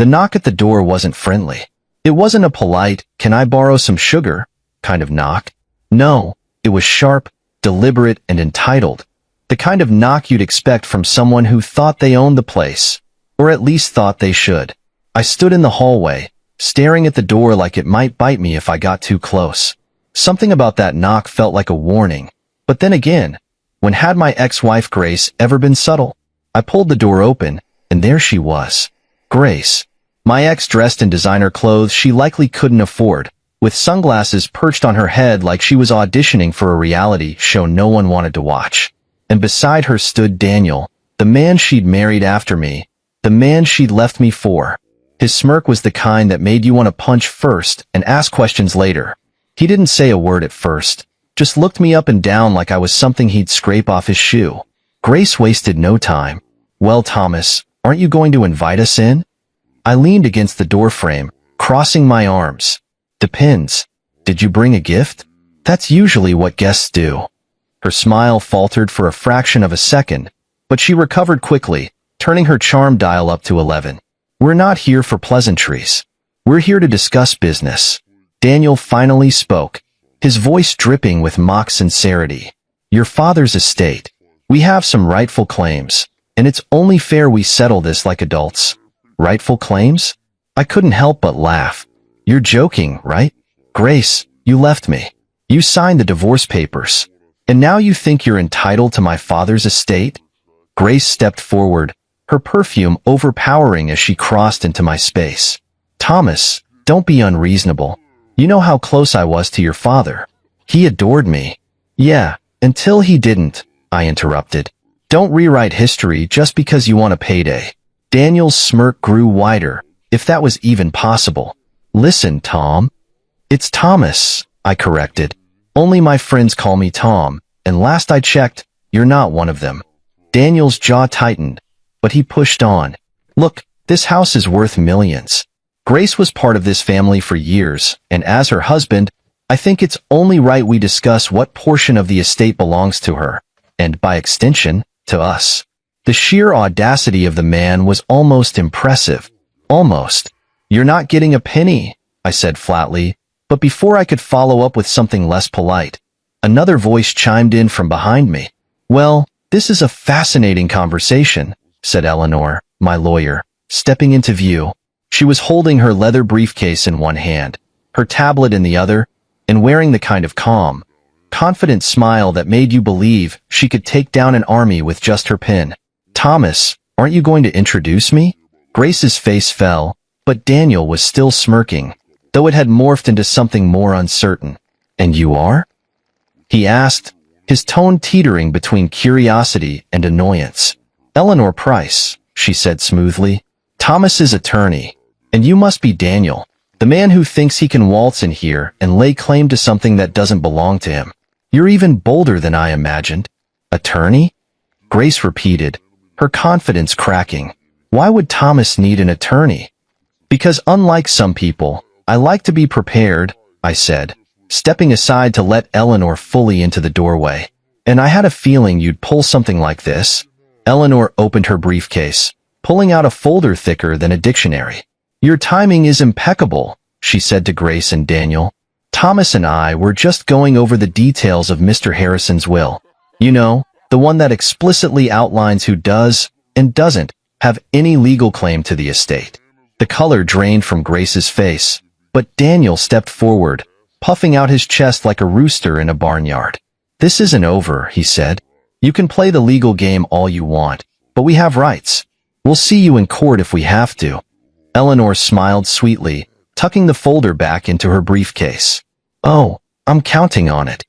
The knock at the door wasn't friendly. It wasn't a polite, "Can I borrow some sugar?" kind of knock. No, it was sharp, deliberate, and entitled. The kind of knock you'd expect from someone who thought they owned the place, or at least thought they should. I stood in the hallway, staring at the door like it might bite me if I got too close. Something about that knock felt like a warning. But then again, when had my ex-wife Grace ever been subtle? I pulled the door open, and there she was. Grace. My ex dressed in designer clothes she likely couldn't afford, with sunglasses perched on her head like she was auditioning for a reality show no one wanted to watch. And beside her stood Daniel, the man she'd married after me, the man she'd left me for. His smirk was the kind that made you want to punch first and ask questions later. He didn't say a word at first, just looked me up and down like I was something he'd scrape off his shoe. Grace wasted no time. "Well, Thomas, aren't you going to invite us in?" I leaned against the doorframe, crossing my arms. "Depends. Did you bring a gift?" "That's usually what guests do." Her smile faltered for a fraction of a second, but she recovered quickly, turning her charm dial up to 11. "We're not here for pleasantries. We're here to discuss business." Daniel finally spoke, his voice dripping with mock sincerity. "Your father's estate. We have some rightful claims, and it's only fair we settle this like adults." "Rightful claims?" I couldn't help but laugh. "You're joking, right? Grace, you left me. You signed the divorce papers. And now you think you're entitled to my father's estate?" Grace stepped forward, her perfume overpowering as she crossed into my space. "Thomas, don't be unreasonable. You know how close I was to your father. He adored me." "Yeah, until he didn't," I interrupted. "Don't rewrite history just because you want a payday." Daniel's smirk grew wider, if that was even possible. "Listen, Tom." "It's Thomas," I corrected. "Only my friends call me Tom, and last I checked, you're not one of them." Daniel's jaw tightened, but he pushed on. "Look, this house is worth millions. Grace was part of this family for years, and as her husband, I think it's only right we discuss what portion of the estate belongs to her, and by extension, to us." The sheer audacity of the man was almost impressive. Almost. "You're not getting a penny," I said flatly, but before I could follow up with something less polite, another voice chimed in from behind me. "Well, this is a fascinating conversation," said Eleanor, my lawyer, stepping into view. She was holding her leather briefcase in one hand, her tablet in the other, and wearing the kind of calm, confident smile that made you believe she could take down an army with just her pen. "Thomas, aren't you going to introduce me?" Grace's face fell, but Daniel was still smirking, though it had morphed into something more uncertain. "And you are?" he asked, his tone teetering between curiosity and annoyance. "Eleanor Price," she said smoothly, "Thomas's attorney. And you must be Daniel, the man who thinks he can waltz in here and lay claim to something that doesn't belong to him. You're even bolder than I imagined." "Attorney?" Grace repeated, her confidence cracking. "Why would Thomas need an attorney?" "Because unlike some people, I like to be prepared," I said, stepping aside to let Eleanor fully into the doorway. "And I had a feeling you'd pull something like this." Eleanor opened her briefcase, pulling out a folder thicker than a dictionary. "Your timing is impeccable," she said to Grace and Daniel. "Thomas and I were just going over the details of Mr. Harrison's will. You know, the one that explicitly outlines who does and doesn't have any legal claim to the estate." The color drained from Grace's face, but Daniel stepped forward, puffing out his chest like a rooster in a barnyard. "This isn't over," he said. "You can play the legal game all you want, but we have rights. We'll see you in court if we have to." Eleanor smiled sweetly, tucking the folder back into her briefcase. "Oh, I'm counting on it."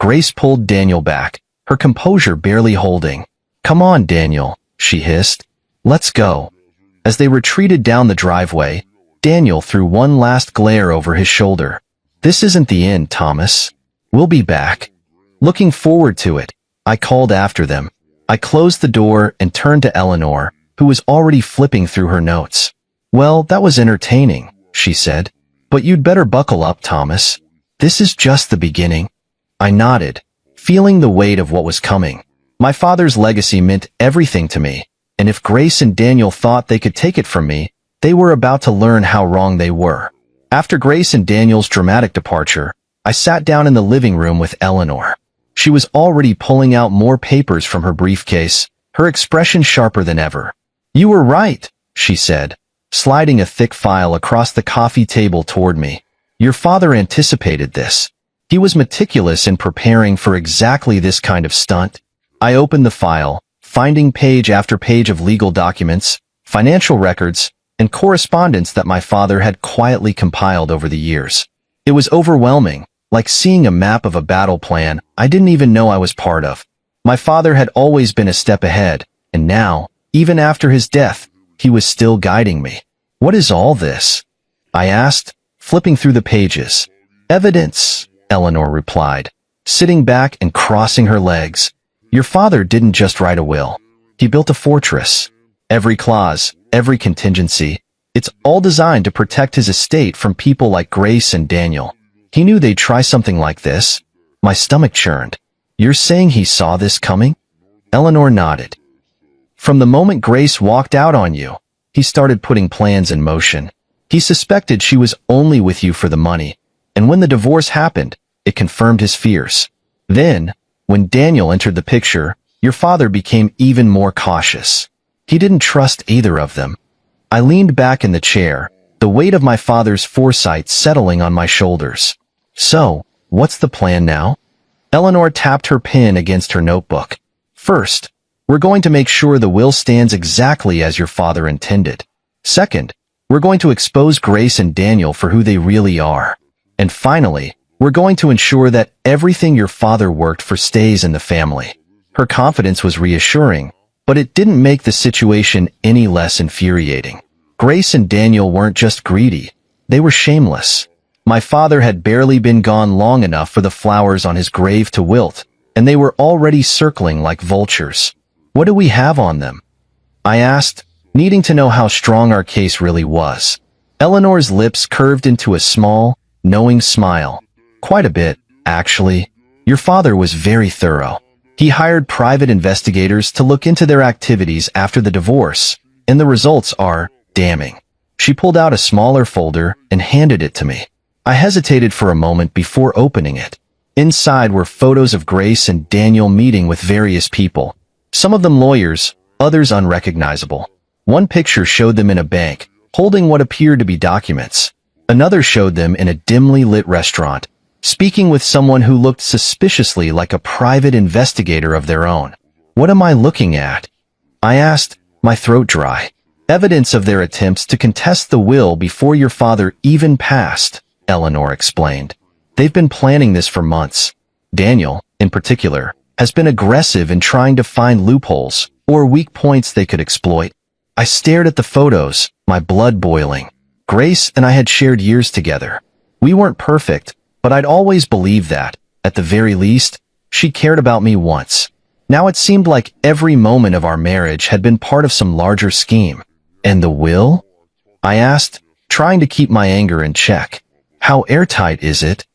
Grace pulled Daniel back, her composure barely holding. "Come on, Daniel," she hissed. "Let's go." As they retreated down the driveway, Daniel threw one last glare over his shoulder. "This isn't the end, Thomas. We'll be back." Looking forward to it, I called after them. I closed the door and turned to Eleanor, who was already flipping through her notes. "Well, that was entertaining," she said. "But you'd better buckle up, Thomas. This is just the beginning." I nodded, feeling the weight of what was coming. My father's legacy meant everything to me, and if Grace and Daniel thought they could take it from me, They were about to learn how wrong they were. After Grace and Daniel's dramatic departure, I sat down in the living room with Eleanor. She was already pulling out more papers from her briefcase, her expression sharper than ever. "You were right," she said, sliding a thick file across the coffee table toward me. "Your father anticipated this. He was meticulous in preparing for exactly this kind of stunt." I opened the file, finding page after page of legal documents, financial records, and correspondence that my father had quietly compiled over the years. It was overwhelming, like seeing a map of a battle plan I didn't even know I was part of. My father had always been a step ahead, and now, even after his death, he was still guiding me. "What is all this?" I asked, flipping through the pages. "Evidence," Eleanor replied, sitting back and crossing her legs. "Your father didn't just write a will. He built a fortress. Every clause, every contingency, it's all designed to protect his estate from people like Grace and Daniel. He knew they'd try something like this." My stomach churned. "You're saying he saw this coming?" Eleanor nodded. "From the moment Grace walked out on you, he started putting plans in motion. He suspected she was only with you for the money, and when the divorce happened, it confirmed his fears. Then, when Daniel entered the picture, your father became even more cautious. He didn't trust either of them." I leaned back in the chair, the weight of my father's foresight settling on my shoulders. "So, what's the plan now?" Eleanor tapped her pen against her notebook. "First, we're going to make sure the will stands exactly as your father intended. Second, we're going to expose Grace and Daniel for who they really are. And finally, we're going to ensure that everything your father worked for stays in the family." Her confidence was reassuring, but it didn't make the situation any less infuriating. Grace and Daniel weren't just greedy, they were shameless. My father had barely been gone long enough for the flowers on his grave to wilt, and they were already circling like vultures. "What do we have on them?" I asked, needing to know how strong our case really was. Eleanor's lips curved into a small, knowing smile. "Quite a bit, actually. Your father was very thorough. He hired private investigators to look into their activities after the divorce, and the results are damning." She pulled out a smaller folder and handed it to me. I hesitated for a moment before opening it. Inside were photos of Grace and Daniel meeting with various people, some of them lawyers, others unrecognizable. One picture showed them in a bank, holding what appeared to be documents. Another showed them in a dimly lit restaurant, speaking with someone who looked suspiciously like a private investigator of their own. "What am I looking at?" I asked, my throat dry. "Evidence of their attempts to contest the will before your father even passed," Eleanor explained. "They've been planning this for months. Daniel, in particular, has been aggressive in trying to find loopholes or weak points they could exploit." I stared at the photos, my blood boiling. Grace and I had shared years together. We weren't perfect, but I'd always believed that, at the very least, she cared about me once. Now it seemed like every moment of our marriage had been part of some larger scheme. "And the will?" I asked, trying to keep my anger in check. "How airtight is it?"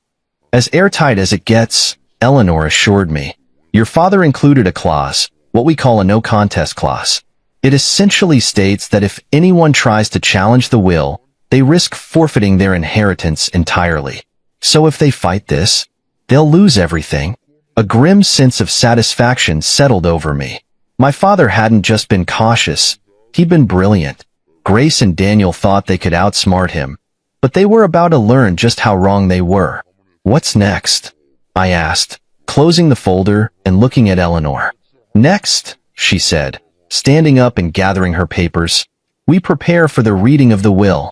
"As airtight as it gets," Eleanor assured me. "Your father included a clause, what we call a no-contest clause. It essentially states that if anyone tries to challenge the will, they risk forfeiting their inheritance entirely. So if they fight this, they'll lose everything." A grim sense of satisfaction settled over me. My father hadn't just been cautious, he'd been brilliant. Grace and Daniel thought they could outsmart him, but they were about to learn just how wrong they were. "What's next?" I asked, closing the folder and looking at Eleanor. "Next," she said, standing up and gathering her papers, "we prepare for the reading of the will.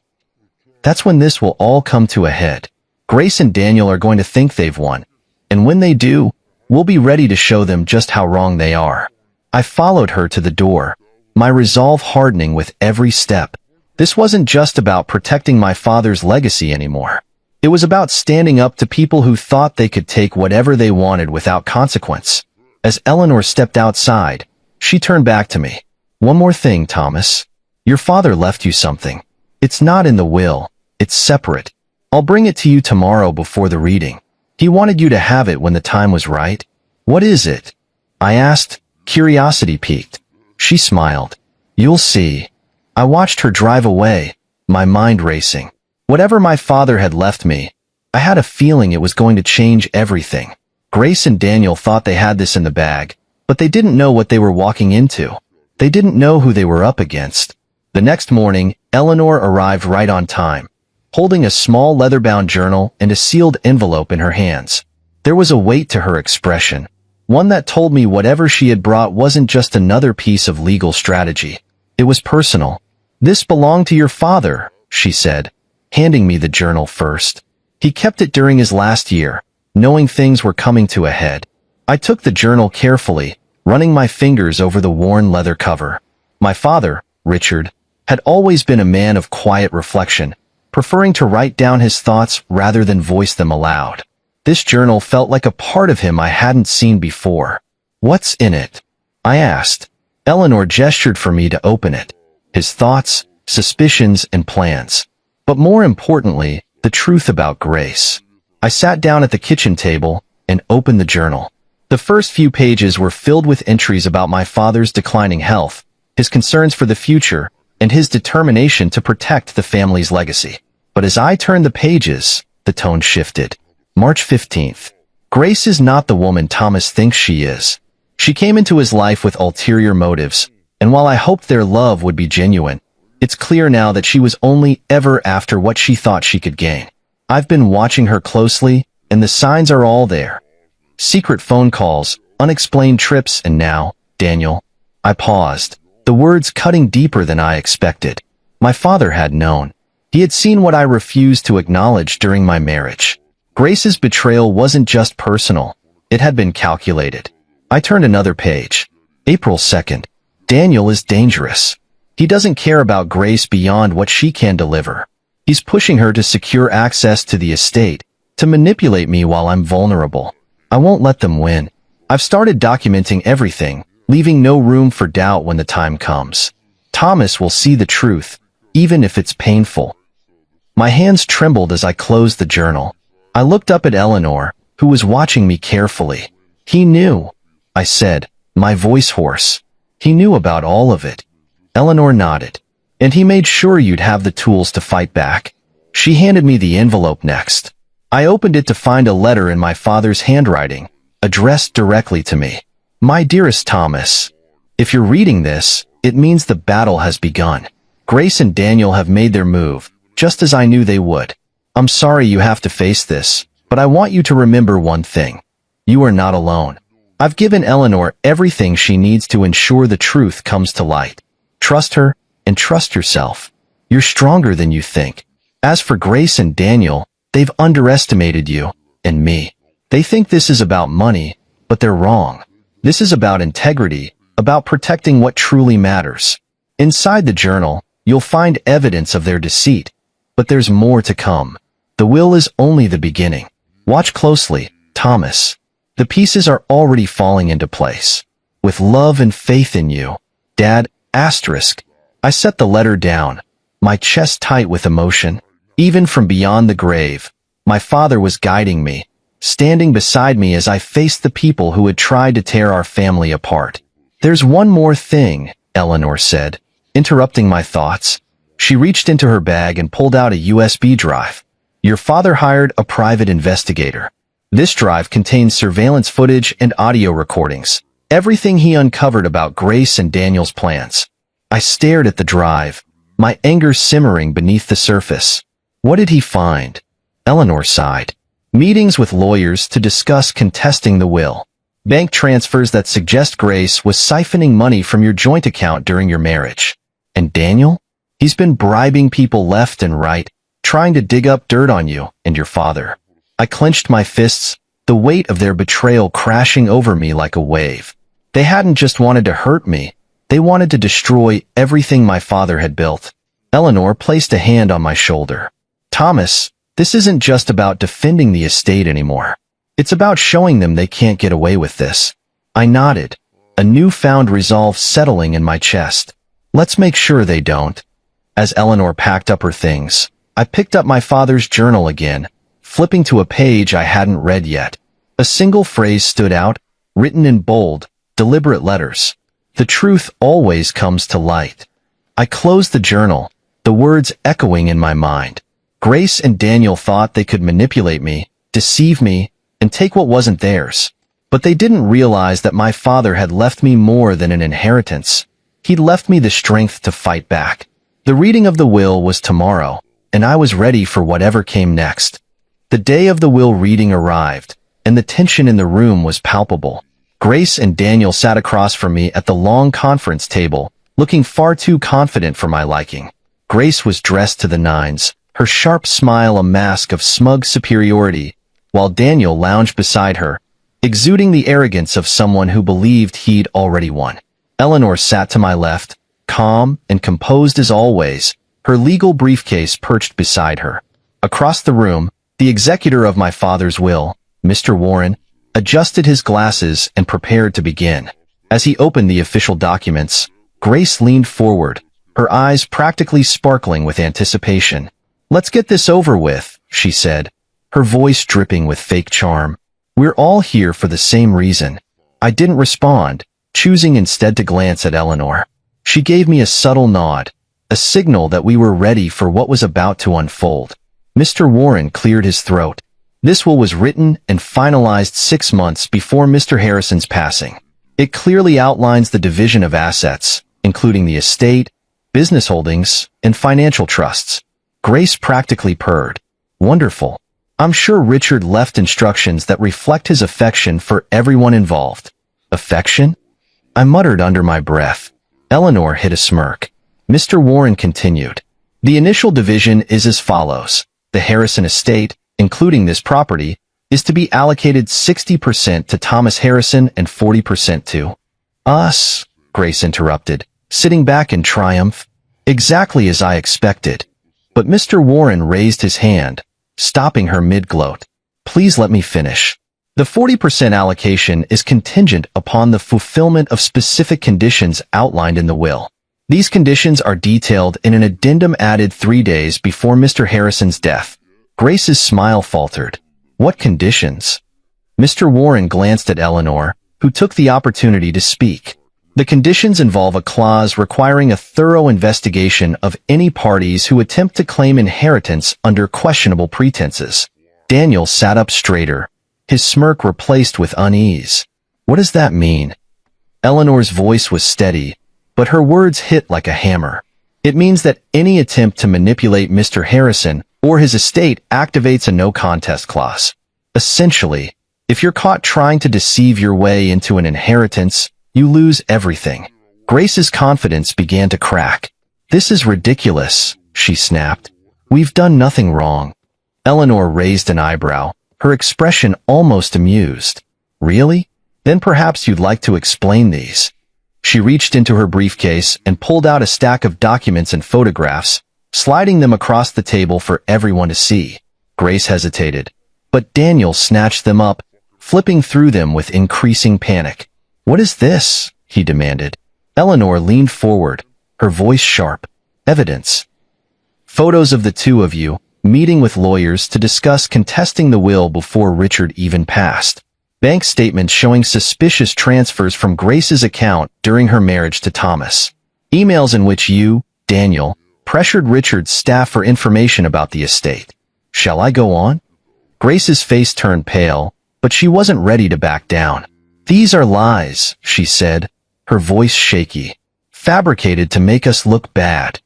That's when this will all come to a head. Grace and Daniel are going to think they've won, and when they do, we'll be ready to show them just how wrong they are." I followed her to the door, my resolve hardening with every step. This wasn't just about protecting my father's legacy anymore. It was about standing up to people who thought they could take whatever they wanted without consequence. As Eleanor stepped outside, she turned back to me. "One more thing, Thomas. Your father left you something. It's not in the will, it's separate. I'll bring it to you tomorrow before the reading. He wanted you to have it when the time was right." "What is it?" I asked, curiosity piqued. She smiled. "You'll see." I watched her drive away, my mind racing. Whatever my father had left me, I had a feeling it was going to change everything. Grace and Daniel thought they had this in the bag, but they didn't know what they were walking into. They didn't know who they were up against. The next morning, Eleanor arrived right on time, holding a small leather-bound journal and a sealed envelope in her hands. There was a weight to her expression, one that told me whatever she had brought wasn't just another piece of legal strategy. It was personal. "This belonged to your father," she said, handing me the journal first. "He kept it during his last year, knowing things were coming to a head." I took the journal carefully, running my fingers over the worn leather cover. My father, Richard, had always been a man of quiet reflection, preferring to write down his thoughts rather than voice them aloud. This journal felt like a part of him I hadn't seen before. "What's in it?" I asked. Eleanor gestured for me to open it. His thoughts, suspicions, and plans. But more importantly, the truth about Grace. I sat down at the kitchen table and opened the journal. The first few pages were filled with entries about my father's declining health, his concerns for the future, and his determination to protect the family's legacy. But as I turned the pages, the tone shifted. March 15th. Grace is not the woman Thomas thinks she is. She came into his life with ulterior motives, and while I hoped their love would be genuine, it's clear now that she was only ever after what she thought she could gain. I've been watching her closely, and the signs are all there. Secret phone calls, unexplained trips, and now, Daniel. I paused, the words cutting deeper than I expected. My father had known. He had seen what I refused to acknowledge during my marriage. Grace's betrayal wasn't just personal. It had been calculated. I turned another page. April 2nd. Daniel is dangerous. He doesn't care about Grace beyond what she can deliver. He's pushing her to secure access to the estate, to manipulate me while I'm vulnerable. I won't let them win. I've started documenting everything, leaving no room for doubt when the time comes. Thomas will see the truth, even if it's painful. My hands trembled as I closed the journal. I looked up at Eleanor, who was watching me carefully. "He knew," I said, my voice hoarse. "He knew about all of it." Eleanor nodded. "And he made sure you'd have the tools to fight back." She handed me the envelope next. I opened it to find a letter in my father's handwriting, addressed directly to me. "My dearest Thomas, if you're reading this, it means the battle has begun. Grace and Daniel have made their move, just as I knew they would. I'm sorry you have to face this, but I want you to remember one thing. You are not alone. I've given Eleanor everything she needs to ensure the truth comes to light. Trust her, and trust yourself. You're stronger than you think. As for Grace and Daniel, they've underestimated you, and me. They think this is about money, but they're wrong. This is about integrity, about protecting what truly matters. Inside the journal, you'll find evidence of their deceit, but there's more to come. The will is only the beginning. Watch closely, Thomas. The pieces are already falling into place. With love and faith in you, Dad, asterisk. I set the letter down, my chest tight with emotion. Even from beyond the grave, my father was guiding me, standing beside me as I faced the people who had tried to tear our family apart. "There's one more thing," Eleanor said, interrupting my thoughts. She reached into her bag and pulled out a USB drive. "Your father hired a private investigator. This drive contains surveillance footage and audio recordings, everything he uncovered about Grace and Daniel's plans." I stared at the drive, my anger simmering beneath the surface. "What did he find?" Eleanor sighed. "Meetings with lawyers to discuss contesting the will. Bank transfers that suggest Grace was siphoning money from your joint account during your marriage. And Daniel? He's been bribing people left and right, trying to dig up dirt on you and your father." I clenched my fists, the weight of their betrayal crashing over me like a wave. They hadn't just wanted to hurt me, they wanted to destroy everything my father had built. Eleanor placed a hand on my shoulder. "Thomas, this isn't just about defending the estate anymore. It's about showing them they can't get away with this." I nodded, a newfound resolve settling in my chest. "Let's make sure they don't." As Eleanor packed up her things, I picked up my father's journal again, flipping to a page I hadn't read yet. A single phrase stood out, written in bold, deliberate letters. "The truth always comes to light." I closed the journal, the words echoing in my mind. Grace and Daniel thought they could manipulate me, deceive me, and take what wasn't theirs. But they didn't realize that my father had left me more than an inheritance. He'd left me the strength to fight back. The reading of the will was tomorrow, and I was ready for whatever came next. The day of the will reading arrived, and the tension in the room was palpable. Grace and Daniel sat across from me at the long conference table, looking far too confident for my liking. Grace was dressed to the nines, her sharp smile a mask of smug superiority, while Daniel lounged beside her, exuding the arrogance of someone who believed he'd already won. Eleanor sat to my left, calm and composed as always, her legal briefcase perched beside her. Across the room, the executor of my father's will, Mr. Warren, adjusted his glasses and prepared to begin. As he opened the official documents, Grace leaned forward, her eyes practically sparkling with anticipation. "Let's get this over with," she said, her voice dripping with fake charm. "We're all here for the same reason." I didn't respond, choosing instead to glance at Eleanor. She gave me a subtle nod, a signal that we were ready for what was about to unfold. Mr. Warren cleared his throat. This will was written and finalized 6 months before Mr. Harrison's passing. It clearly outlines the division of assets, including the estate, business holdings, and financial trusts. Grace practically purred. "Wonderful. I'm sure Richard left instructions that reflect his affection for everyone involved." "Affection?" I muttered under my breath. Eleanor hid a smirk. Mr. Warren continued. "The initial division is as follows. The Harrison estate, including this property, is to be allocated 60% to Thomas Harrison and 40% to us," Grace interrupted, sitting back in triumph. "Exactly as I expected." But Mr. Warren raised his hand, stopping her mid-gloat. "Please let me finish. The 40% allocation is contingent upon the fulfillment of specific conditions outlined in the will. These conditions are detailed in an addendum added 3 days before Mr. Harrison's death." Grace's smile faltered. "What conditions?" Mr. Warren glanced at Eleanor, who took the opportunity to speak. "The conditions involve a clause requiring a thorough investigation of any parties who attempt to claim inheritance under questionable pretenses." Daniel sat up straighter, his smirk replaced with unease. "What does that mean?" Eleanor's voice was steady, but her words hit like a hammer. "It means that any attempt to manipulate Mr. Harrison or his estate activates a no-contest clause. Essentially, if you're caught trying to deceive your way into an inheritance, you lose everything." Grace's confidence began to crack. "This is ridiculous," she snapped. "We've done nothing wrong." Eleanor raised an eyebrow, her expression almost amused. "Really? Then perhaps you'd like to explain these." She reached into her briefcase and pulled out a stack of documents and photographs, sliding them across the table for everyone to see. Grace hesitated, but Daniel snatched them up, flipping through them with increasing panic. "What is this?" he demanded. Eleanor leaned forward, her voice sharp. "Evidence. Photos of the two of you, meeting with lawyers to discuss contesting the will before Richard even passed. Bank statements showing suspicious transfers from Grace's account during her marriage to Thomas. Emails in which you, Daniel, pressured Richard's staff for information about the estate. Shall I go on?" Grace's face turned pale, but she wasn't ready to back down. "These are lies," she said, her voice shaky. "Fabricated to make us look bad."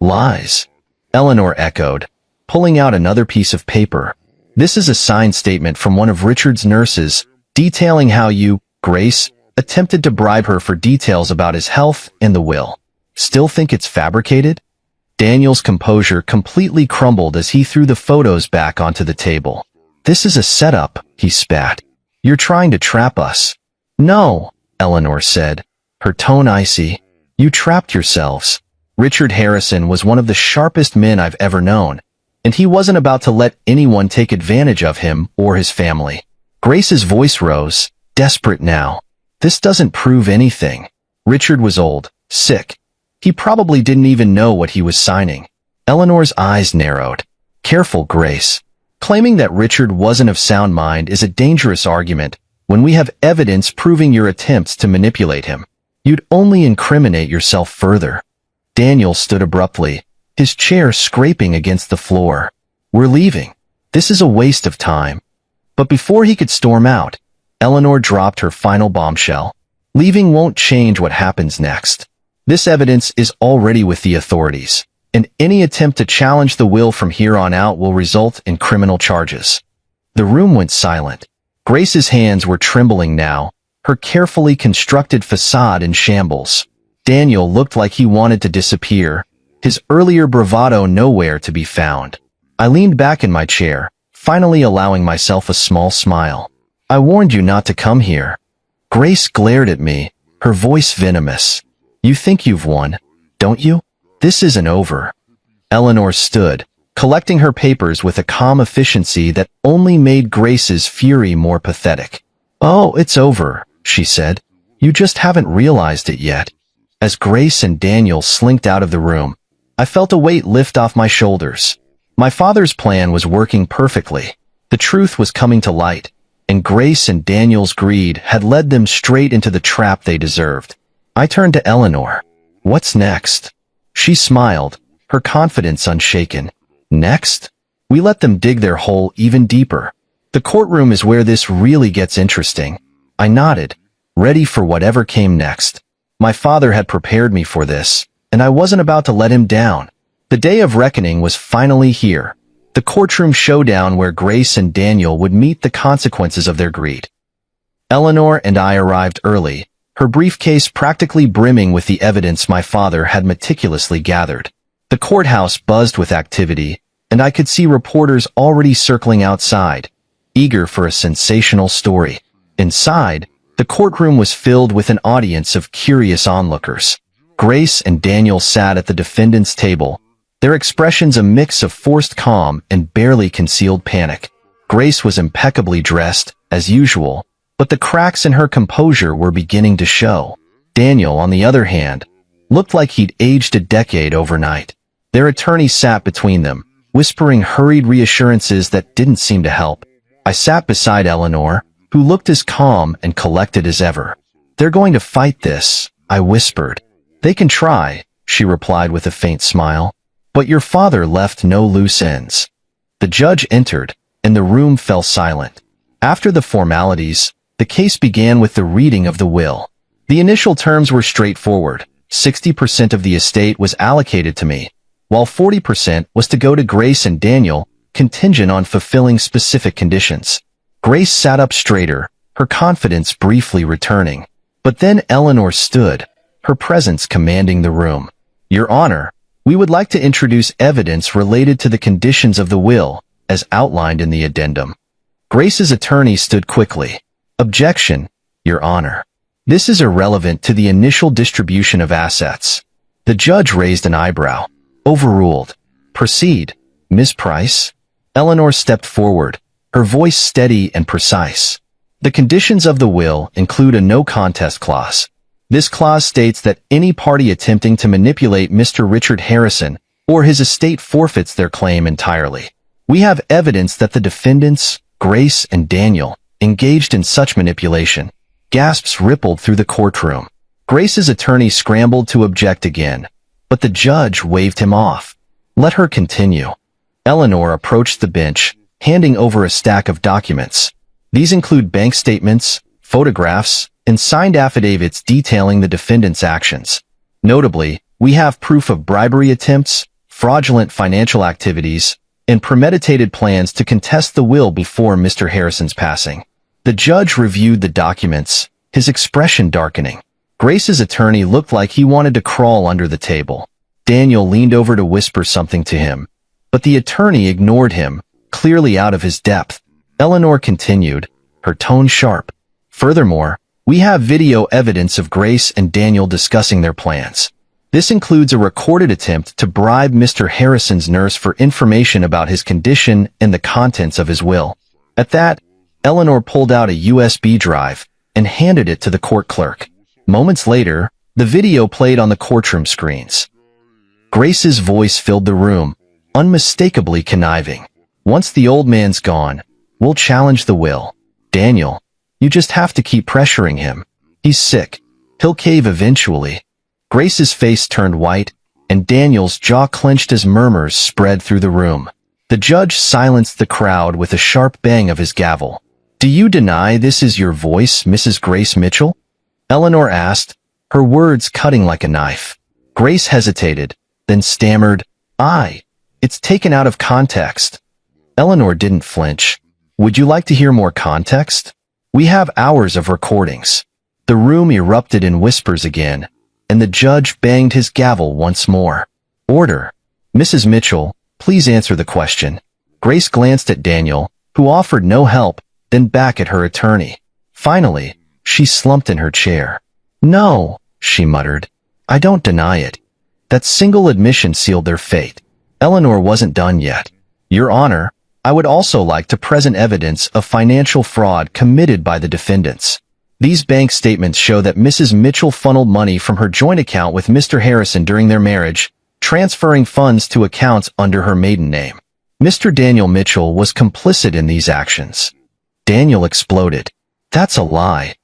"Lies?" Eleanor echoed, pulling out another piece of paper. "This is a signed statement from one of Richard's nurses, detailing how you, Grace, attempted to bribe her for details about his health and the will. Still think it's fabricated?" Daniel's composure completely crumbled as he threw the photos back onto the table. "This is a setup," he spat. "You're trying to trap us." "No," Eleanor said, her tone icy. "You trapped yourselves. Richard Harrison was one of the sharpest men I've ever known, and he wasn't about to let anyone take advantage of him or his family." Grace's voice rose, desperate now. "This doesn't prove anything. Richard was old, sick. He probably didn't even know what he was signing." Eleanor's eyes narrowed. "Careful, Grace. Claiming that Richard wasn't of sound mind is a dangerous argument when we have evidence proving your attempts to manipulate him. You'd only incriminate yourself further." Daniel stood abruptly, his chair scraping against the floor. "We're leaving. This is a waste of time." But before he could storm out, Eleanor dropped her final bombshell. "Leaving won't change what happens next. This evidence is already with the authorities, and any attempt to challenge the will from here on out will result in criminal charges." The room went silent. Grace's hands were trembling now, her carefully constructed facade in shambles. Daniel looked like he wanted to disappear, his earlier bravado nowhere to be found. I leaned back in my chair, finally allowing myself a small smile. "I warned you not to come here." Grace glared at me, her voice venomous. "You think you've won, don't you? This isn't over." Eleanor stood, collecting her papers with a calm efficiency that only made Grace's fury more pathetic. "Oh, it's over," she said. "You just haven't realized it yet." As Grace and Daniel slinked out of the room, I felt a weight lift off my shoulders. My father's plan was working perfectly. The truth was coming to light, and Grace and Daniel's greed had led them straight into the trap they deserved. I turned to Eleanor. "What's next?" She smiled, her confidence unshaken. "Next? We let them dig their hole even deeper. The courtroom is where this really gets interesting." I nodded, ready for whatever came next. My father had prepared me for this, and I wasn't about to let him down. The day of reckoning was finally here. The courtroom showdown where Grace and Daniel would meet the consequences of their greed. Eleanor and I arrived early, her briefcase practically brimming with the evidence my father had meticulously gathered. The courthouse buzzed with activity, and I could see reporters already circling outside, eager for a sensational story. Inside, the courtroom was filled with an audience of curious onlookers. Grace and Daniel sat at the defendant's table, their expressions a mix of forced calm and barely concealed panic. Grace was impeccably dressed, as usual, but the cracks in her composure were beginning to show. Daniel, on the other hand, looked like he'd aged a decade overnight. Their attorney sat between them, whispering hurried reassurances that didn't seem to help. I sat beside Eleanor, who looked as calm and collected as ever. "They're going to fight this," I whispered. "They can try," she replied with a faint smile. "But your father left no loose ends." The judge entered, and the room fell silent. After the formalities, the case began with the reading of the will. The initial terms were straightforward. 60% of the estate was allocated to me, while 40% was to go to Grace and Daniel, contingent on fulfilling specific conditions. Grace sat up straighter, her confidence briefly returning. But then Eleanor stood, her presence commanding the room. "Your Honor, we would like to introduce evidence related to the conditions of the will, as outlined in the addendum." Grace's attorney stood quickly. "Objection, Your Honor. This is irrelevant to the initial distribution of assets." The judge raised an eyebrow. "Overruled. Proceed, Ms. Price." Eleanor stepped forward, her voice steady and precise. "The conditions of the will include a no-contest clause. This clause states that any party attempting to manipulate Mr. Richard Harrison or his estate forfeits their claim entirely. We have evidence that the defendants, Grace and Daniel, engaged in such manipulation." Gasps rippled through the courtroom. Grace's attorney scrambled to object again, but the judge waved him off. "Let her continue." Eleanor approached the bench, handing over a stack of documents. These include bank statements, photographs, and signed affidavits detailing the defendant's actions. Notably, we have proof of bribery attempts, fraudulent financial activities, and premeditated plans to contest the will before Mr. Harrison's passing. The judge reviewed the documents, his expression darkening. Grace's attorney looked like he wanted to crawl under the table. Daniel leaned over to whisper something to him, but the attorney ignored him, clearly out of his depth. Eleanor continued, her tone sharp. "Furthermore, we have video evidence of Grace and Daniel discussing their plans. This includes a recorded attempt to bribe Mr. Harrison's nurse for information about his condition and the contents of his will." At that, Eleanor pulled out a USB drive and handed it to the court clerk. Moments later, the video played on the courtroom screens. Grace's voice filled the room, unmistakably conniving. "Once the old man's gone, we'll challenge the will. Daniel, you just have to keep pressuring him. He's sick. He'll cave eventually." Grace's face turned white, and Daniel's jaw clenched as murmurs spread through the room. The judge silenced the crowd with a sharp bang of his gavel. "Do you deny this is your voice, Mrs. Grace Mitchell?" Eleanor asked, her words cutting like a knife. Grace hesitated, then stammered, "Aye. It's taken out of context." Eleanor didn't flinch. "Would you like to hear more context? We have hours of recordings." The room erupted in whispers again, and the judge banged his gavel once more. "Order. Mrs. Mitchell, please answer the question." Grace glanced at Daniel, who offered no help, then back at her attorney. Finally, she slumped in her chair. "No," she muttered. "I don't deny it." That single admission sealed their fate. Eleanor wasn't done yet. "Your Honor, I would also like to present evidence of financial fraud committed by the defendants. These bank statements show that Mrs. Mitchell funneled money from her joint account with Mr. Harrison during their marriage, transferring funds to accounts under her maiden name. Mr. Daniel Mitchell was complicit in these actions." Daniel exploded. "That's a lie."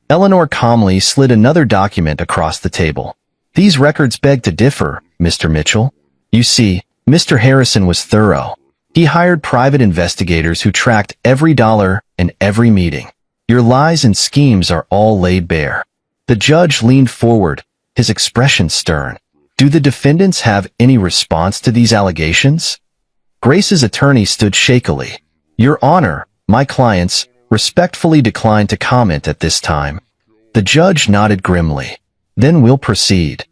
Eleanor calmly slid another document across the table. "These records beg to differ, Mr. Mitchell. You see, Mr. Harrison was thorough. He hired private investigators who tracked every dollar and every meeting. Your lies and schemes are all laid bare." The judge leaned forward, his expression stern. "Do the defendants have any response to these allegations?" Grace's attorney stood shakily. "Your Honor, my clients respectfully decline to comment at this time." The judge nodded grimly. "Then we'll proceed."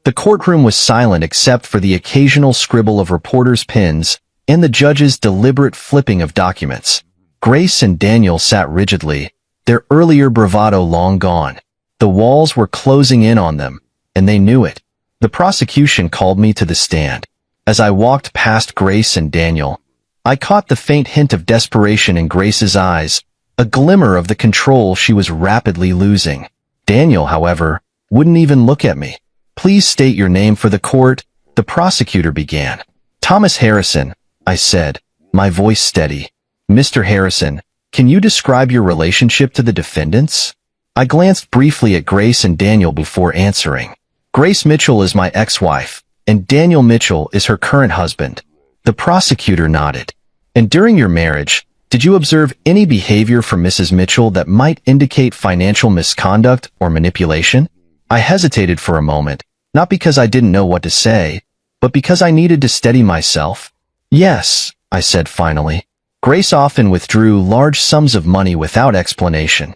The courtroom was silent except for the occasional scribble of reporters' pens and the judge's deliberate flipping of documents. Grace and Daniel sat rigidly, their earlier bravado long gone. The walls were closing in on them, and they knew it. The prosecution called me to the stand. As I walked past Grace and Daniel, I caught the faint hint of desperation in Grace's eyes, a glimmer of the control she was rapidly losing. Daniel, however, wouldn't even look at me. "Please state your name for the court," the prosecutor began. "Thomas Harrison," I said, my voice steady. "Mr. Harrison, can you describe your relationship to the defendants?" I glanced briefly at Grace and Daniel before answering. "Grace Mitchell is my ex-wife, and Daniel Mitchell is her current husband." The prosecutor nodded. "And during your marriage, did you observe any behavior from Mrs. Mitchell that might indicate financial misconduct or manipulation?" I hesitated for a moment, not because I didn't know what to say, but because I needed to steady myself. "Yes," I said finally. "Grace often withdrew large sums of money without explanation.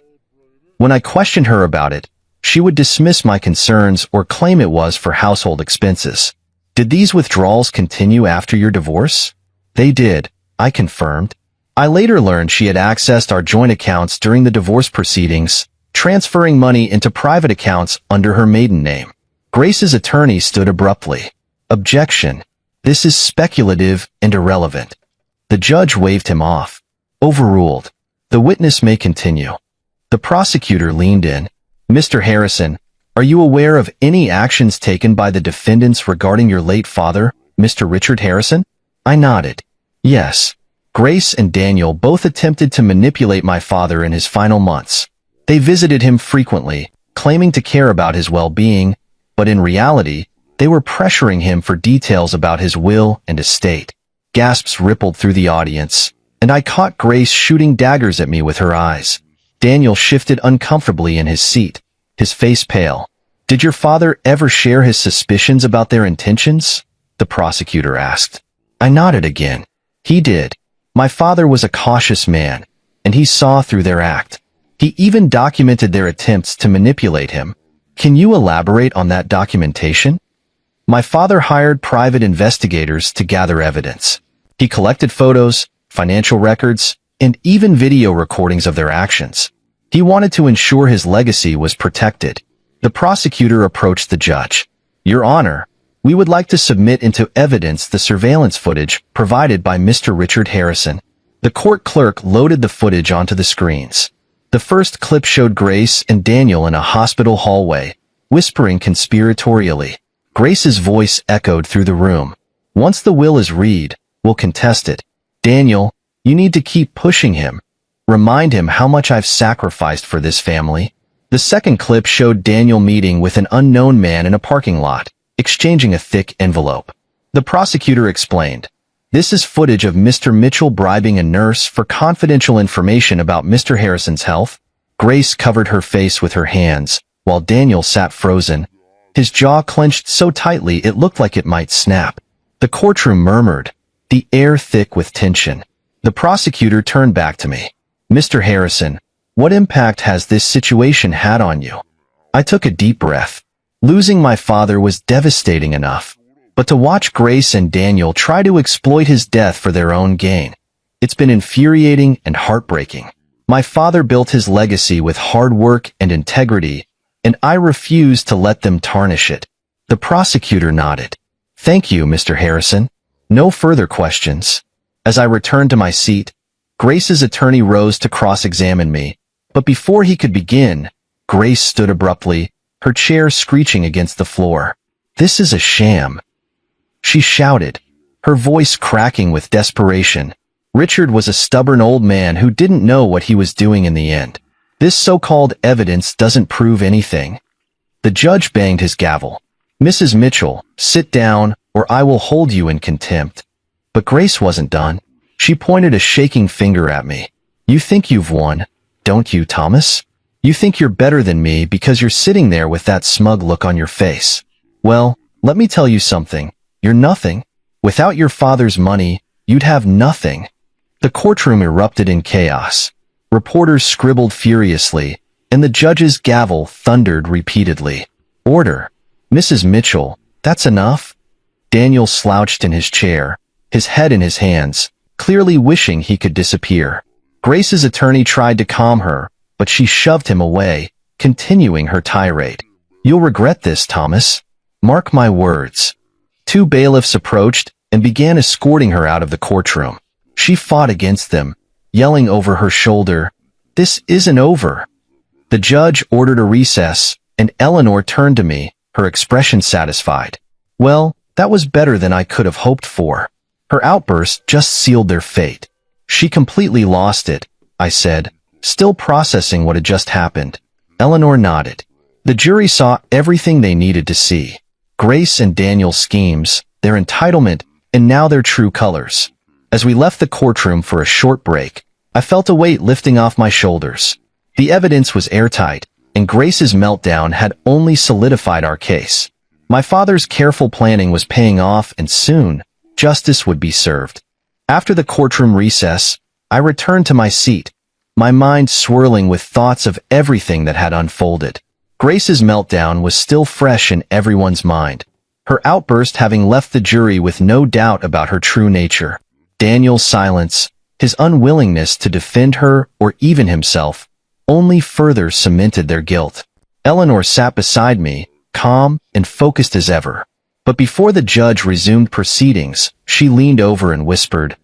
When I questioned her about it, she would dismiss my concerns or claim it was for household expenses." "Did these withdrawals continue after your divorce?" "They did," I confirmed. "I later learned she had accessed our joint accounts during the divorce proceedings, transferring money into private accounts under her maiden name." Grace's attorney stood abruptly. "Objection. This is speculative and irrelevant." The judge waved him off. "Overruled. The witness may continue." The prosecutor leaned in. "Mr. Harrison, are you aware of any actions taken by the defendants regarding your late father, Mr. Richard Harrison?" I nodded. "Yes. Grace and Daniel both attempted to manipulate my father in his final months. They visited him frequently, claiming to care about his well-being, but in reality, they were pressuring him for details about his will and estate." Gasps rippled through the audience, and I caught Grace shooting daggers at me with her eyes. Daniel shifted uncomfortably in his seat, his face pale. "Did your father ever share his suspicions about their intentions?" the prosecutor asked. I nodded again. "He did. My father was a cautious man, and he saw through their act. He even documented their attempts to manipulate him." "Can you elaborate on that documentation?" "My father hired private investigators to gather evidence. He collected photos, financial records, and even video recordings of their actions. He wanted to ensure his legacy was protected." The prosecutor approached the judge. "Your Honor, we would like to submit into evidence the surveillance footage provided by Mr. Richard Harrison." The court clerk loaded the footage onto the screens. The first clip showed Grace and Daniel in a hospital hallway, whispering conspiratorially. Grace's voice echoed through the room. "Once the will is read, we'll contest it. Daniel, you need to keep pushing him. Remind him how much I've sacrificed for this family." The second clip showed Daniel meeting with an unknown man in a parking lot. exchanging a thick envelope. The prosecutor explained, "This is footage of Mr. Mitchell bribing a nurse for confidential information about Mr. Harrison's health." Grace covered her face with her hands, while Daniel sat frozen, his jaw clenched so tightly it looked like it might snap. The courtroom murmured, the air thick with tension. The prosecutor turned back to me. "Mr. Harrison, what impact has this situation had on you?" I took a deep breath. Losing my father was devastating enough, but to watch Grace and Daniel try to exploit his death for their own gain, it's been infuriating and heartbreaking. My father built his legacy with hard work and integrity, and I refuse to let them tarnish it. The prosecutor nodded. "Thank you, Mr. Harrison. No further questions." As I returned to my seat, Grace's attorney rose to cross-examine me, but before he could begin, Grace stood abruptly, her chair screeching against the floor. "This is a sham," she shouted, her voice cracking with desperation. Richard was a stubborn old man who didn't know what he was doing in the end. This so-called evidence doesn't prove anything. The judge banged his gavel. "Mrs. Mitchell, sit down, or I will hold you in contempt." But Grace wasn't done. She pointed a shaking finger at me. "You think you've won, don't you, Thomas? You think you're better than me because you're sitting there with that smug look on your face. Well, let me tell you something. You're nothing. Without your father's money, you'd have nothing." The courtroom erupted in chaos. Reporters scribbled furiously, and the judge's gavel thundered repeatedly. "Order. Mrs. Mitchell, that's enough." Daniel slouched in his chair, his head in his hands, clearly wishing he could disappear. Grace's attorney tried to calm her, but she shoved him away, continuing her tirade. "You'll regret this, Thomas. Mark my words." Two bailiffs approached and began escorting her out of the courtroom. She fought against them, yelling over her shoulder, "This isn't over." The judge ordered a recess, and Eleanor turned to me, her expression satisfied. "Well, that was better than I could have hoped for." Her outburst just sealed their fate. "She completely lost it," I said, still processing what had just happened. Eleanor nodded. The jury saw everything they needed to see. Grace and Daniel's schemes, their entitlement, and now their true colors. As we left the courtroom for a short break, I felt a weight lifting off my shoulders. The evidence was airtight, and Grace's meltdown had only solidified our case. My father's careful planning was paying off, and soon, justice would be served. After the courtroom recess, I returned to my seat, my mind swirling with thoughts of everything that had unfolded. Grace's meltdown was still fresh in everyone's mind, her outburst having left the jury with no doubt about her true nature. Daniel's silence, his unwillingness to defend her or even himself, only further cemented their guilt. Eleanor sat beside me, calm and focused as ever. But before the judge resumed proceedings, she leaned over and whispered,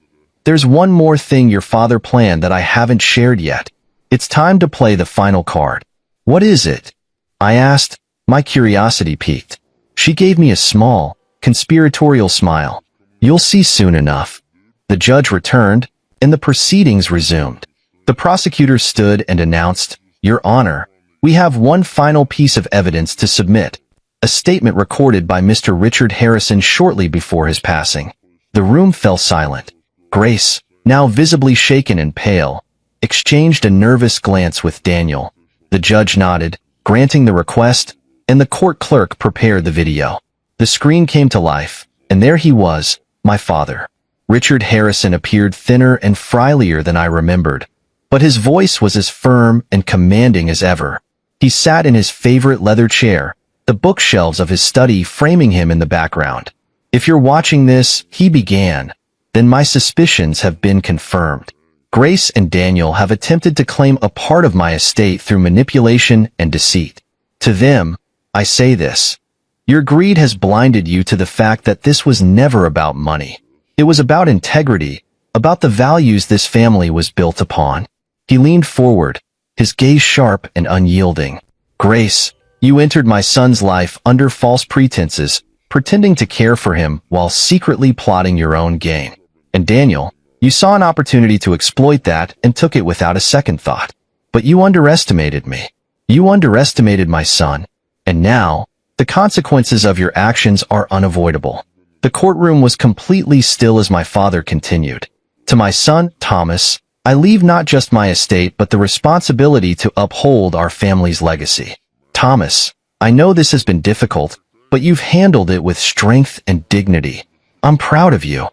"There's one more thing your father planned that I haven't shared yet. It's time to play the final card." "What is it?" I asked, my curiosity piqued. She gave me a small, conspiratorial smile. "You'll see soon enough." The judge returned, and the proceedings resumed. The prosecutor stood and announced, "Your Honor, we have one final piece of evidence to submit," a statement recorded by Mr. Richard Harrison shortly before his passing. The room fell silent. Grace, now visibly shaken and pale, exchanged a nervous glance with Daniel. The judge nodded, granting the request, and the court clerk prepared the video. The screen came to life, and there he was, my father. Richard Harrison appeared thinner and frilier than I remembered, but his voice was as firm and commanding as ever. He sat in his favorite leather chair, the bookshelves of his study framing him in the background. "If you're watching this," he began, "then my suspicions have been confirmed. Grace and Daniel have attempted to claim a part of my estate through manipulation and deceit. To them, I say this. Your greed has blinded you to the fact that this was never about money. It was about integrity, about the values this family was built upon." He leaned forward, his gaze sharp and unyielding. "Grace, you entered my son's life under false pretenses, pretending to care for him while secretly plotting your own gain. And Daniel, you saw an opportunity to exploit that and took it without a second thought. But you underestimated me. You underestimated my son. And now, The consequences of your actions are unavoidable. The courtroom was completely still as my father continued. To my son, Thomas, I leave not just my estate but the responsibility to uphold our family's legacy. Thomas, I know this has been difficult, but you've handled it with strength and dignity. I'm proud of you.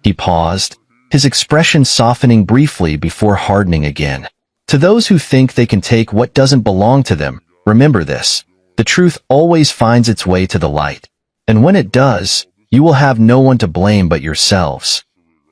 He paused, his expression softening briefly before hardening again. To those who think they can take what doesn't belong to them, remember this. The truth always finds its way to the light. And when it does, you will have no one to blame but yourselves.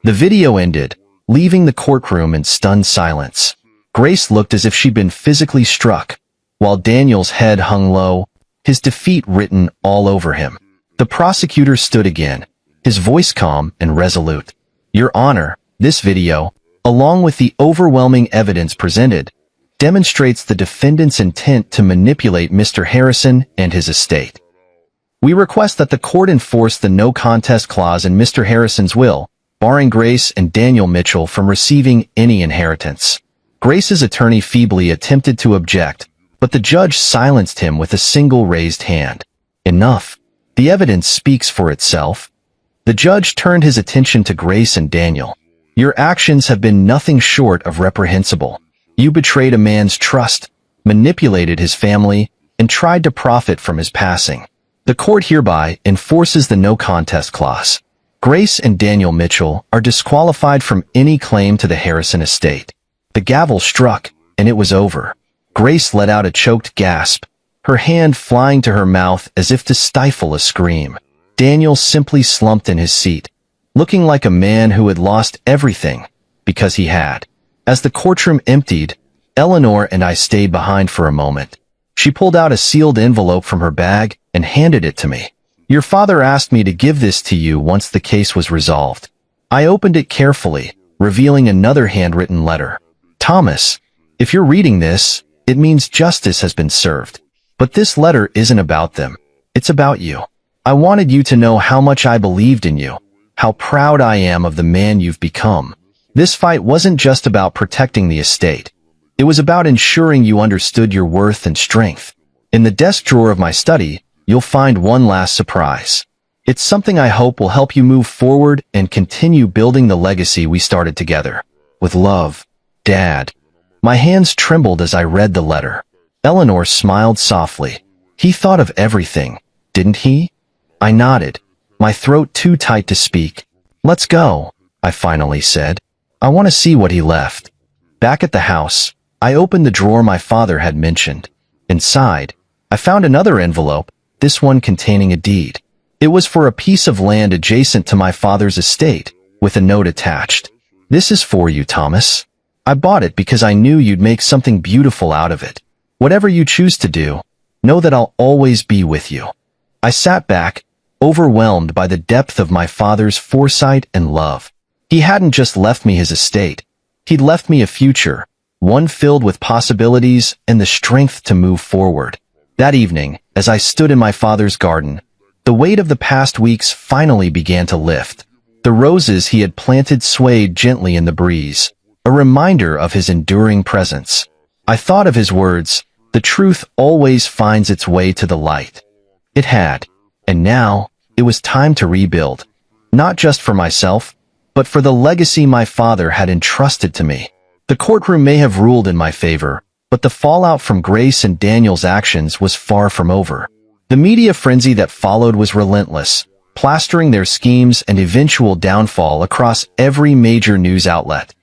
The video ended, leaving the courtroom in stunned silence. Grace looked as if she'd been physically struck, while Daniel's head hung low, his defeat written all over him. The prosecutor stood again, his voice calm and resolute. Your Honor, this video, along with the overwhelming evidence presented, demonstrates the defendant's intent to manipulate Mr. Harrison and his estate. We request that the court enforce the no contest clause in Mr. Harrison's will, barring Grace and Daniel Mitchell from receiving any inheritance. Grace's attorney feebly attempted to object, but the judge silenced him with a single raised hand. Enough. The evidence speaks for itself. The judge turned his attention to Grace and Daniel. Your actions have been nothing short of reprehensible. You betrayed a man's trust, manipulated his family, and tried to profit from his passing. The court hereby enforces the no contest clause. Grace and Daniel Mitchell are disqualified from any claim to the Harrison estate. The gavel struck, and it was over. Grace let out a choked gasp, her hand flying to her mouth as if to stifle a scream. Daniel simply slumped in his seat, looking like a man who had lost everything, because he had. As the courtroom emptied, Eleanor and I stayed behind for a moment. She pulled out a sealed envelope from her bag and handed it to me. Your father asked me to give this to you once the case was resolved. I opened it carefully, revealing another handwritten letter. Thomas, if you're reading this, it means justice has been served. But this letter isn't about them. It's about you. I wanted you to know how much I believed in you, how proud I am of the man you've become. This fight wasn't just about protecting the estate. It was about ensuring you understood your worth and strength. In the desk drawer of my study, you'll find one last surprise. It's something I hope will help you move forward and continue building the legacy we started together. With love, Dad. My hands trembled as I read the letter. Eleanor smiled softly. He thought of everything, didn't he? I nodded, my throat too tight to speak. Let's go, I finally said. I want to see what he left. Back at the house, I opened the drawer my father had mentioned. Inside, I found another envelope, this one containing a deed. It was for a piece of land adjacent to my father's estate, with a note attached. This is for you, Thomas. I bought it because I knew you'd make something beautiful out of it. Whatever you choose to do, know that I'll always be with you. I sat back, overwhelmed by the depth of my father's foresight and love. He hadn't just left me his estate. He'd left me a future, one filled with possibilities and the strength to move forward. That evening, as I stood in my father's garden, the weight of the past weeks finally began to lift. The roses he had planted swayed gently in the breeze, a reminder of his enduring presence. I thought of his words, the truth always finds its way to the light. It had, and now, it was time to rebuild. Not just for myself, but for the legacy my father had entrusted to me. The courtroom may have ruled in my favor, but the fallout from Grace and Daniel's actions was far from over. The media frenzy that followed was relentless, plastering their schemes and eventual downfall across every major news outlet.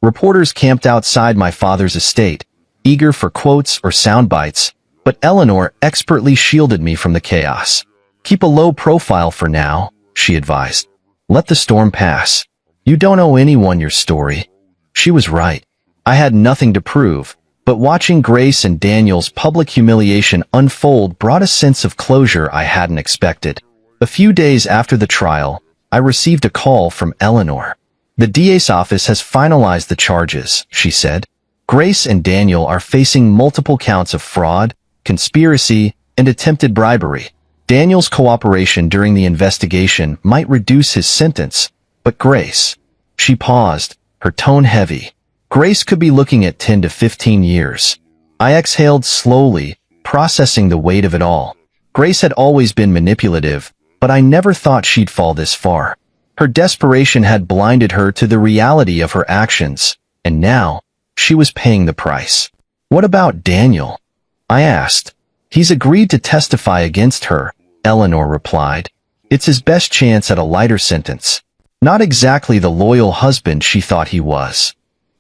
Reporters camped outside my father's estate, eager for quotes or sound bites, but Eleanor expertly shielded me from the chaos. Keep a low profile for now, she advised. Let the storm pass. You don't owe anyone your story. She was right. I had nothing to prove, but watching Grace and Daniel's public humiliation unfold brought a sense of closure I hadn't expected. A few days after the trial, I received a call from Eleanor. The DA's office has finalized the charges, she said. Grace and Daniel are facing multiple counts of fraud, conspiracy, and attempted bribery. Daniel's cooperation during the investigation might reduce his sentence, but Grace... She paused, her tone heavy. Grace could be looking at 10 to 15 years. I exhaled slowly, processing the weight of it all. Grace had always been manipulative, but I never thought she'd fall this far. Her desperation had blinded her to the reality of her actions, and now, she was paying the price. What about Daniel? I asked. He's agreed to testify against her, Eleanor replied. It's his best chance at a lighter sentence. Not exactly the loyal husband she thought he was.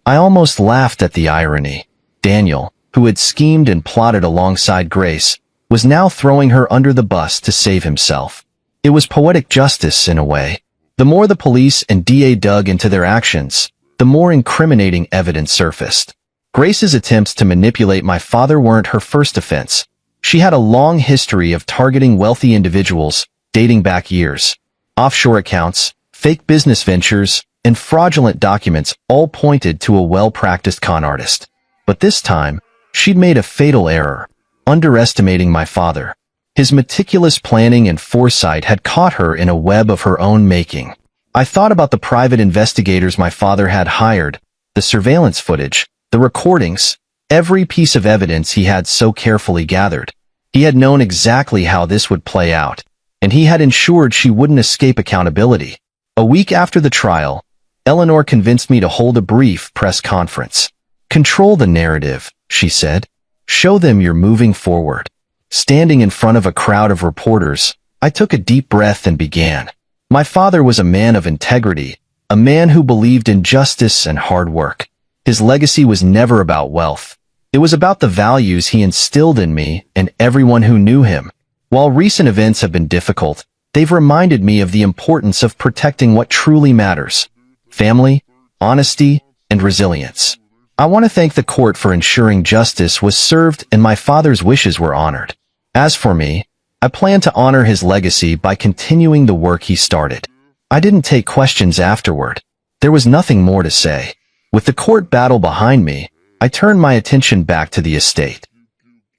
I almost laughed at the irony. Daniel, who had schemed and plotted alongside Grace, was now throwing her under the bus to save himself. It was poetic justice in a way. The more the police and DA dug into their actions, the more incriminating evidence surfaced. Grace's attempts to manipulate my father weren't her first offense. She had a long history of targeting wealthy individuals, dating back years. Offshore accounts, fake business ventures, and fraudulent documents all pointed to a well-practiced con artist. But this time, she'd made a fatal error, underestimating my father. His meticulous planning and foresight had caught her in a web of her own making. I thought about the private investigators my father had hired, the surveillance footage, the recordings, every piece of evidence he had so carefully gathered. He had known exactly how this would play out, and he had ensured she wouldn't escape accountability. A week after the trial, Eleanor convinced me to hold a brief press conference. Control the narrative, she said. Show them you're moving forward. Standing in front of a crowd of reporters, I took a deep breath and began. My father was a man of integrity, a man who believed in justice and hard work. His legacy was never about wealth. It was about the values he instilled in me and everyone who knew him. While recent events have been difficult, they've reminded me of the importance of protecting what truly matters: family, honesty, and resilience. I want to thank the court for ensuring justice was served and my father's wishes were honored. As for me, I plan to honor his legacy by continuing the work he started. I didn't take questions afterward. There was nothing more to say. With the court battle behind me, I turned my attention back to the estate.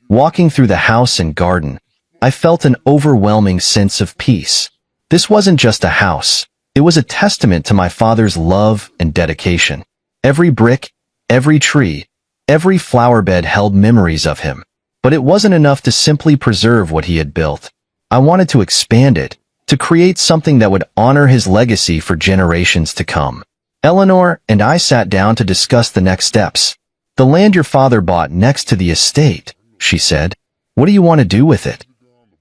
Walking through the house and garden, I felt an overwhelming sense of peace. This wasn't just a house. It was a testament to my father's love and dedication. Every brick, every tree, every flower bed held memories of him. But it wasn't enough to simply preserve what he had built. I wanted to expand it, to create something that would honor his legacy for generations to come. Eleanor and I sat down to discuss the next steps. The land your father bought next to the estate, she said. What do you want to do with it?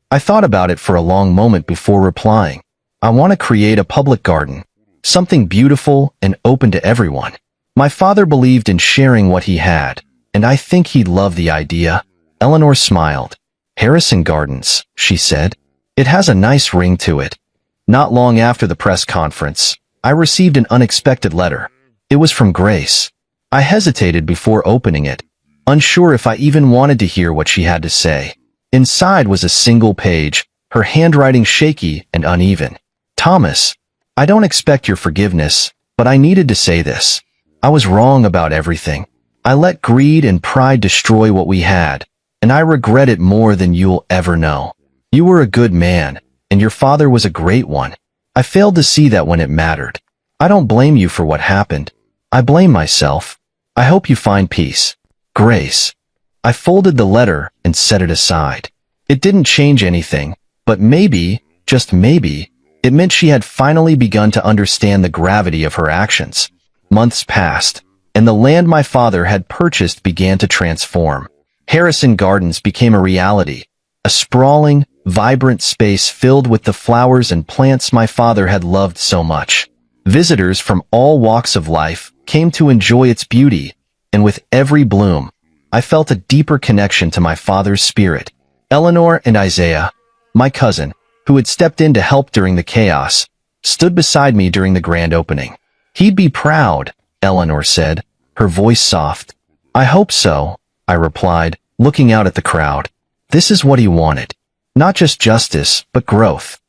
I thought about it for a long moment before replying. I want to create a public garden, something beautiful and open to everyone. My father believed in sharing what he had, and I think he'd love the idea. Eleanor smiled. Harrison Gardens, she said. It has a nice ring to it. Not long after the press conference, I received an unexpected letter. It was from Grace. I hesitated before opening it, unsure if I even wanted to hear what she had to say. Inside was a single page, her handwriting shaky and uneven. Thomas, I don't expect your forgiveness, but I needed to say this. I was wrong about everything. I let greed and pride destroy what we had, and I regret it more than you'll ever know. You were a good man, and your father was a great one. I failed to see that when it mattered. I don't blame you for what happened. I blame myself. I hope you find peace. Grace. I folded the letter and set it aside. It didn't change anything, but maybe, just maybe, it meant she had finally begun to understand the gravity of her actions. Months passed, and the land my father had purchased began to transform. Harrison Gardens became a reality, a sprawling, vibrant space filled with the flowers and plants my father had loved so much. Visitors from all walks of life came to enjoy its beauty, and with every bloom, I felt a deeper connection to my father's spirit. Eleanor and Isaiah, my cousin, who had stepped in to help during the chaos, stood beside me during the grand opening. He'd be proud, Eleanor said, her voice soft. I hope so, I replied, looking out at the crowd. This is what he wanted. Not just justice, but growth.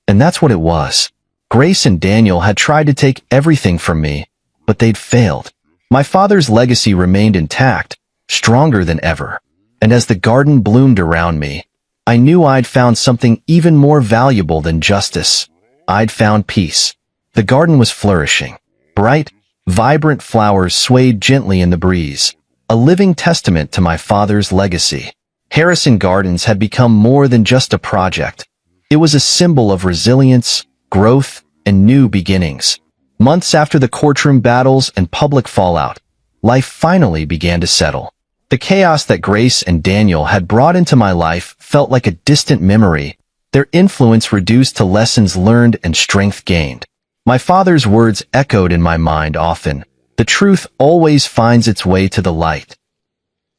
And that's what it was. Grace and Daniel had tried to take everything from me, but they'd failed. My father's legacy remained intact, stronger than ever. And as the garden bloomed around me, I knew I'd found something even more valuable than justice. I'd found peace. The garden was flourishing. Bright, vibrant flowers swayed gently in the breeze, a living testament to my father's legacy. Harrison Gardens had become more than just a project. It was a symbol of resilience, growth, and new beginnings. Months after the courtroom battles and public fallout, life finally began to settle. The chaos that Grace and Daniel had brought into my life felt like a distant memory, their influence reduced to lessons learned and strength gained. My father's words echoed in my mind often. The truth always finds its way to the light.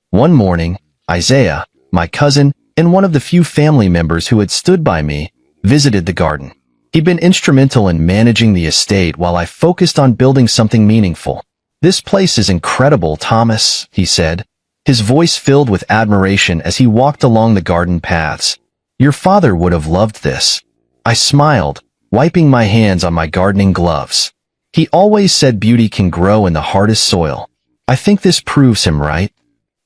One morning, Isaiah, my cousin, and one of the few family members who had stood by me, visited the garden. He'd been instrumental in managing the estate while I focused on building something meaningful. "This place is incredible, Thomas," he said, his voice filled with admiration as he walked along the garden paths. "Your father would have loved this." I smiled, wiping my hands on my gardening gloves. He always said beauty can grow in the hardest soil. I think this proves him right.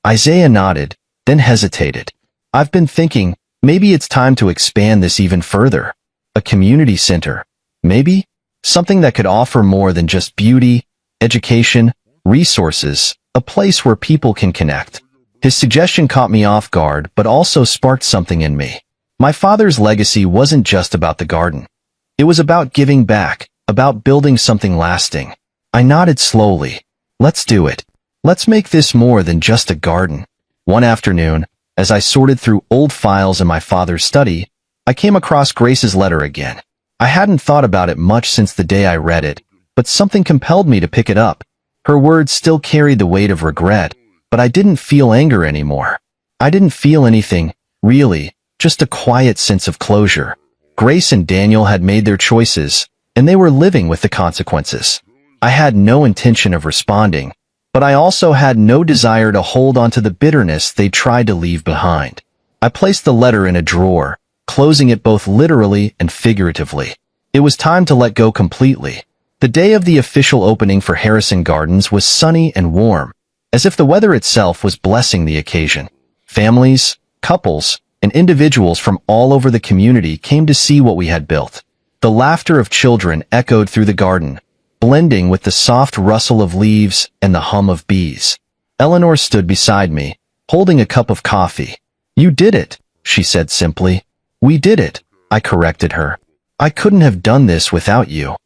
Isaiah nodded, then hesitated. "I've been thinking, maybe it's time to expand this even further. A community center. Maybe? Something that could offer more than just beauty, education, resources, a place where people can connect." His suggestion caught me off guard, but also sparked something in me. My father's legacy wasn't just about the garden. It was about giving back, about building something lasting. I nodded slowly. "Let's do it. Let's make this more than just a garden." One afternoon, as I sorted through old files in my father's study, I came across Grace's letter again. I hadn't thought about it much since the day I read it, but something compelled me to pick it up. Her words still carried the weight of regret, but I didn't feel anger anymore. I didn't feel anything, really, just a quiet sense of closure. Grace and Daniel had made their choices, and they were living with the consequences. I had no intention of responding, but I also had no desire to hold on to the bitterness they tried to leave behind. I placed the letter in a drawer, closing it both literally and figuratively. It was time to let go completely. The day of the official opening for Harrison Gardens was sunny and warm, as if the weather itself was blessing the occasion. Families, couples, and individuals from all over the community came to see what we had built. The laughter of children echoed through the garden, blending with the soft rustle of leaves and the hum of bees. Eleanor stood beside me, holding a cup of coffee. "You did it," she said simply. "We did it," I corrected her. "I couldn't have done this without you."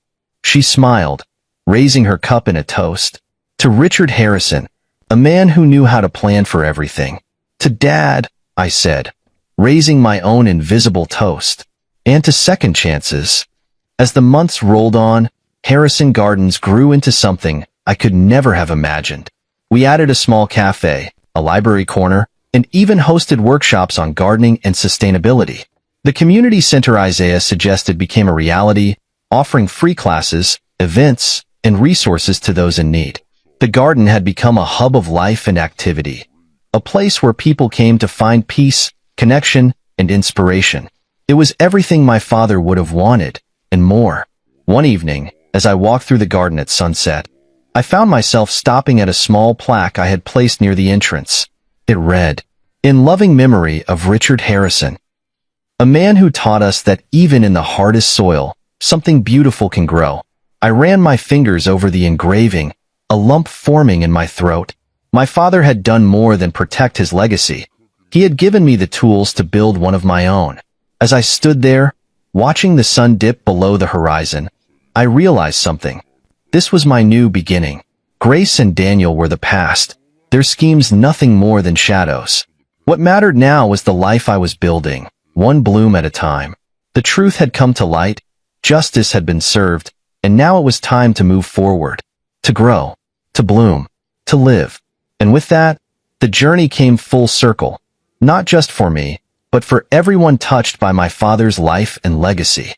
She smiled, raising her cup in a toast. "To Richard Harrison, a man who knew how to plan for everything." "To Dad," I said, raising my own invisible toast. "And to second chances." As the months rolled on, Harrison Gardens grew into something I could never have imagined. We added a small cafe, a library corner, and even hosted workshops on gardening and sustainability. The community center Isaiah suggested became a reality, offering free classes, events, and resources to those in need. The garden had become a hub of life and activity, a place where people came to find peace, connection, and inspiration. It was everything my father would have wanted, and more. One evening, as I walked through the garden at sunset, I found myself stopping at a small plaque I had placed near the entrance. It read, "In loving memory of Richard Harrison, a man who taught us that even in the hardest soil, something beautiful can grow." I ran my fingers over the engraving, a lump forming in my throat. My father had done more than protect his legacy. He had given me the tools to build one of my own. As I stood there, watching the sun dip below the horizon, I realized something. This was my new beginning. Grace and Daniel were the past, their schemes nothing more than shadows. What mattered now was the life I was building, one bloom at a time. The truth had come to light, justice had been served, and now it was time to move forward, to grow, to bloom, to live. And with that, the journey came full circle, not just for me, but for everyone touched by my father's life and legacy.